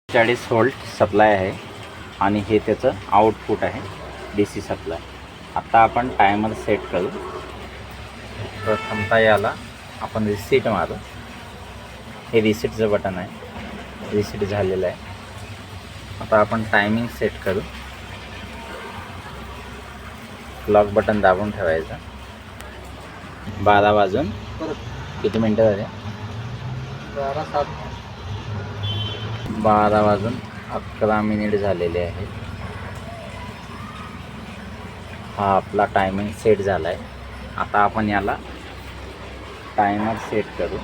40 volt supply आहे आणि हे त्याचं आउटपुट आहे DC सप्लाय. आता आपण टायमर सेट करू. प्रथमतः याला आपण रिसीट मारू. हे रिसीटचं बटन आहे. रिसीट झालेलं आहे. आता आपण टायमिंग सेट करू. क्लॉक बटन दाबून ठेवायचं. 12 वाजून किती मिनटं झाले? 12 वाजून 11 मिनिट झालेले आहेत. हा आपला टायमिंग सेट झाला आहे. आता आपण याला टायमर सेट करू.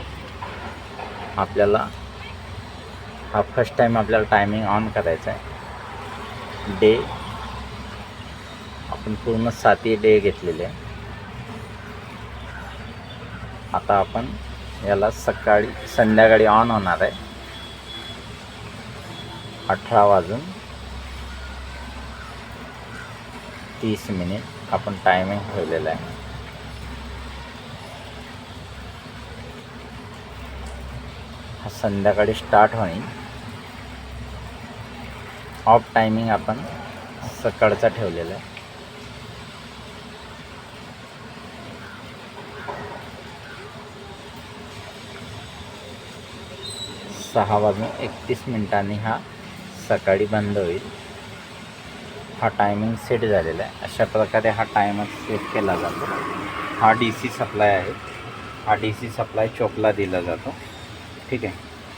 आपल्याला हा फर्स्ट टाईम आपल्याला टायमिंग ऑन करायचा आहे. डे आपण पूर्ण 7 डे घेतलेले आहे. आता आपण याला संध्याकाळी ऑन होणार आहे. 18 वाजून 30 मिनिट आपण टायमिंग ठेवलेला आहे. हा संध्याकाळी स्टार्ट होईल. ऑफ टायमिंग आपण सकाळचा ठेवलेला आहे. 6 वाजून 31 मिनिटांनी हा सकाळी बंद होईल. हा टायमिंग सेट झालेला आहे. अशा प्रकारे हा टायमर सेट केला जातो. हा DC सप्लाय आहे. हा DC सप्लाय चोकला दिला जातो. ठीक आहे.